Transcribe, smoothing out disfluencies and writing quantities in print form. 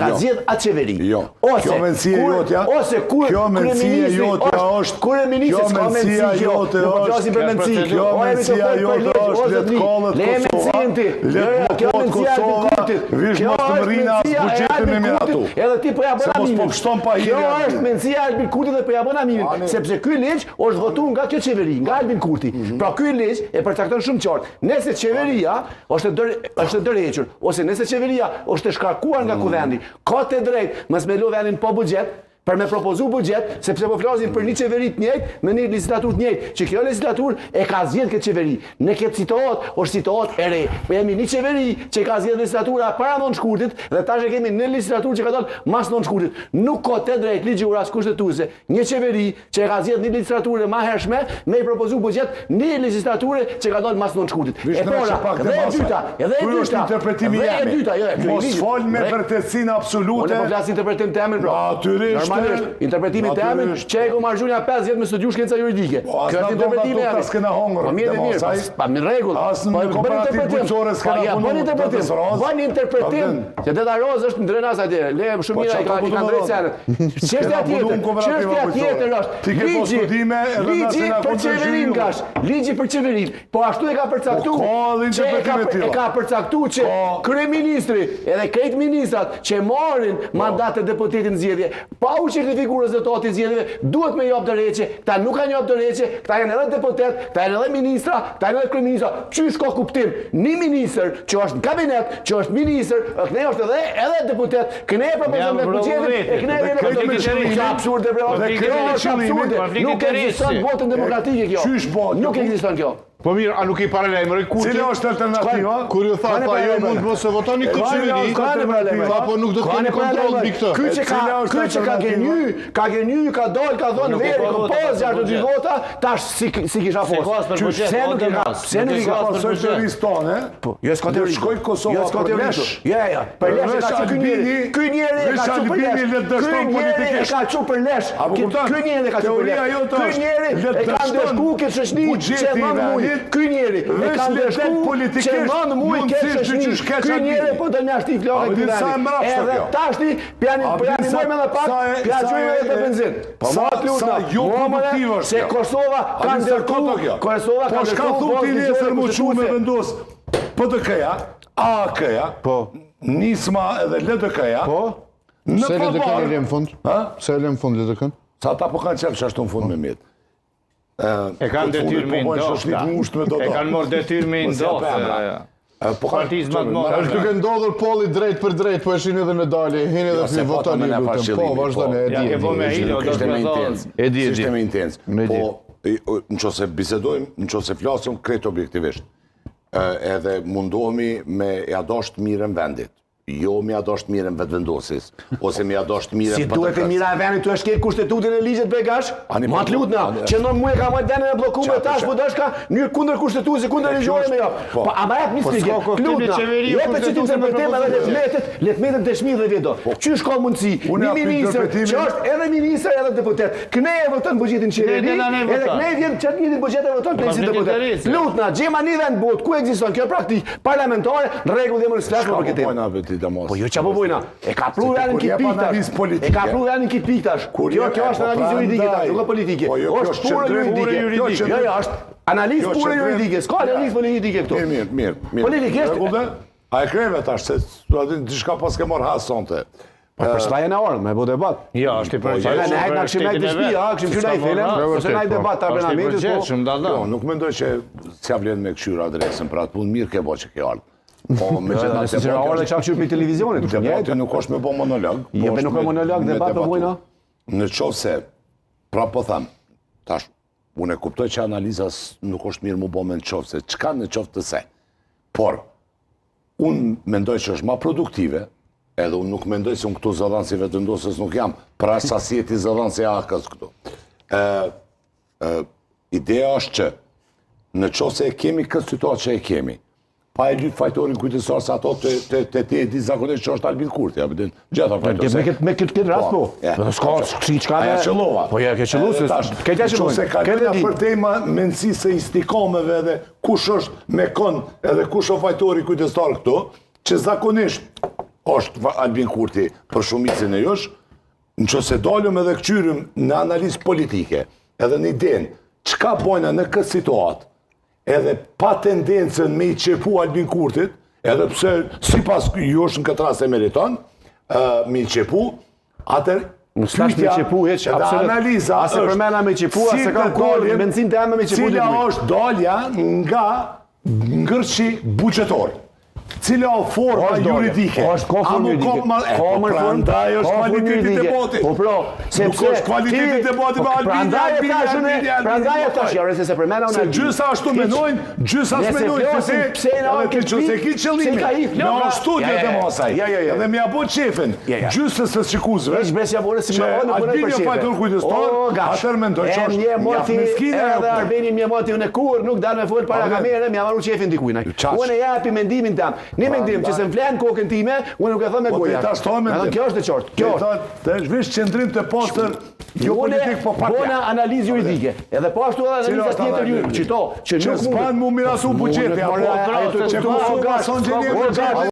ka zgjedh atë qeveri. Kjo mendësia jotja. Ose kur kryeministri është. Kur ministri s'ka mendësi kjo. Nuk po flasim për mendësi. Kjo mendësia jote është le të kollet Kosova. Vish mos të mrina as buxhetin e miratu. Edhe ti po ja bën Mos po kështon pa hyrje. Kjo është mendësia e Albin Kurti dhe po ja bën amirin, sepse ky ligj është votuar nga kjo qeveri, nga Albin Kurti. Pra ky ligj e përcakton shumë qartë. Nëse qeveria është dorëhequr ose nëse qeveria është e shkarkuar nga kuvendi, ka të drejtë mos me lë vendin pa buxhet, për me propozu buxhet, sepse po flasim për një qeveri të njëjtë me një legislaturë të njëjtë, që kjo legislaturë e ka zgjedhur këtë qeveri. Në këtë situatë është situatë e re. Po jemi një qeveri që ka zgjedhur legislatura para dhon shkurtit dhe tash e kemi në legislaturë që ka dalë mas dhon shkurtit. Nuk ka të drejtë ligjore as kushtetuese një qeveri që ka zgjedhur një legislaturë më hershme me i propozu buxhet një legislaturë që ka dalë mas dhon shkurtit. E pora, edhe e dyta, interpretimi jam. Mos fol me vërtetësinë absolute. Unë po flas interpretim të emrin, bro. Natyrisht. Interpretimin të emrin, që e ku marrëzhunja 5 vjet me studiu shkenca juridike. Kjo është interpretimi jam. Po mirë, pa në rregull. Po komparativ bujqësore s'ka bën interpretim. Që Deta Roz është ndrenas atje. Le shumë mirë ai ka drejtë senet. Çështja tjetër është. Ligji për qeverinë kash. Ligji për qeverinë. Po ashtu e ka përcaktuar. E ka përcaktuar që kryeministri edhe krejt ministrat që marrin mandate deputetit në zgjedhje, pa u certifikurës dhe të zgjedhjeve, duhet me jap dorëheqje. Këta nuk kanë jap dorëheqje, këta janë edhe deputet, këta janë edhe ministra, këta janë edhe kryeministra. Çish ka kuptim? Një ministër që është në kabinet, që është ministër, këne është edhe deputet, këne e propozon me buxhetin, e këne është absurde bre. Kjo është absurde. Nuk ekziston votën demokratike kjo. Nuk ekziston kjo. Po mirë, a nuk i paralajmëroi Kurti? Cila është alternativa? Kur ju tha pa jo mund mos e votoni këtë qeveri, tha po nuk do të keni kontroll mbi këtë. Ky që ka gëny, ka dal, ka dhënë veri, kompoz 62 vota, tash si kisha fos. Pse nuk i ka pasur socialist tonë, Po, jo s'ka teori. Shkoj Kosova për lesh. Ja. Për lesh ka ky njeri e ka çu për lesh. Ka çu për lesh. Ky njeri ka çu për lesh. Ky njeri e ka ndeshku këtë shoqni që më ky njeri e ka ndeshku që mand mua këtë shoqni. Ky njeri po do na shti flokë këtu. Edhe tashti pianimojmë edhe pak, piaçojmë edhe benzinë. Po ma lutem. Se Kosova ka ndërkohë. Kosova ka ndërkohë. Po shka thuti nesër më çu me vendos PDK-ja, AK-ja, Nisma edhe LDK-ja. Po. Se LDK-n e lëm fund? Se lëm fund LDK-n? Sa ata po kanë qef që ashtu në fund me mjetë. E kanë detyrë me ndoshta. E kanë morë detyrë me ndoshta. Partizë më të morë. Është duke ndodhur polli drejt për drejt, po e shihni edhe medalje, hini edhe fi votoni lutem. Po, vazhdoni, e di. Ja ke vënë Hilo, do të thonë. E di. Sistemi intens. Po, nëse bisedojmë, nëse flasim krejt objektivisht, edhe mundohemi me ja dashur mirën vendit. Jo mi adosht mirën vetëvendosis, ose mi adosht mirën si duhet e mira e vendit, tu e shkel kushtetutin e ligjet begash? Ma të lutna, që non mu e ka majt vendin e blokume, tash po dash ka njërë kundër kushtetuzi, kundër ligjore me jo. Po ama jetë mislike, lutna, jo për që ti interpretim edhe letmetet të shmi dhe vjedo. Qysh ka mundësi, një minister që është edhe minister edhe deputet, këne e vëtën bugjetin qeveri, edhe këne vjen që një bugjet e vëtën të deputet. Lutna, gjema një vend bot, ku ekziston kjo praktik parlamentare, në regull dhe më nëslash për këtë. Po jo çapo bojna. E ka pru janë këtë piktash. E ka pru janë këtë piktash. Kjo është analizë juridike tash, jo politike. Është pure juridike. Jo, është analizë pure juridike. S'ka analizë politike këtu. Mirë. Politikisht. A e kreve tash se diçka pas ke marr has sonte. Po për shtaj në orë, me bu debat. Jo, është i përgjithshëm. Ne na kishim najt të shtëpi, kishim qenë ai film, ose najt debat parlamentit. Po, nuk mendoj që s'ia vlen me këshyra adresën për atë punë, mirë ke bë që ke ardhur. Po, me që nga se orë që këshyr për televizionit. Debati nuk është me bo monolog. Jo, nuk e monolog, debat të bojna. Në qovë se, pra po tham, tash, unë e kuptoj që analizas nuk është mirë mu bo me në qovë se, qka në qovë të se. Por, unë mendoj që është ma produktive, edhe unë nuk mendoj se unë këtu zëdhanë si vetëndosës nuk jam, pra sasjeti zëdhanë si akës këtu. Ideja është që, në qovë se e kemi këtë situatë që e kemi, pa e lypë fajtorin kujtësar se ato të ti e di zakonisht që është Albin Kurti, gjitha fajtorin. Me këtë rast po. S'ka aja qëllova. Po ja ke qëllu se këtë ja qëllojnë. Se kalena për tema mendësi se istikameve edhe kush është me kon edhe kush është fajtori kujtësar këtu, që zakonisht është Albin Kurti për shumicën e josh, në që se dalëm edhe këqyrim në analizë politike, edhe në idenë, qka bojna në këtë situatë, edhe pa tendencën me i qepu Albin Kurtit, edhe pse si pas josh në këtë rast e meriton, me i qepu, atër pyetja edhe analiza është përmena me qepu, asë ka kohë, benzin të emë me qepu. Cila është dalja nga ngërçi buxhetor. Cila o forma juridike. është ka formë juridike. Prandaj është kvaliteti i debatit. Po pro, sepse është kvaliteti i debatit me Albin. Prandaj e tash, ja se përmena unë. Se gjysa ashtu menojnë, gjysa s'menojnë se edhe ti që ki qëllimin. Me o studio të mosaj. Edhe me apo qefin. Gjysës së shikuzve. Veç besja vore si me onë Albini e fajtur kujtëstor, atër mendoj që është jafë miskine. Edhe Albini mje moti unë e kur, nuk dalë me folë para kamere, mja varu qefin dikujna. Unë e japi mendimin tam. Një mendim që se më flenë kokën time, unë nuk e thëmë me goja. Edhe kjo është e qartë. Kjo është. Të është vish qëndrim të postër, jo politik po partja. Bona analizë juridike. Edhe po ashtu edhe analiza tjetër juridike. Që s'pan mu mirasu buqetja. Që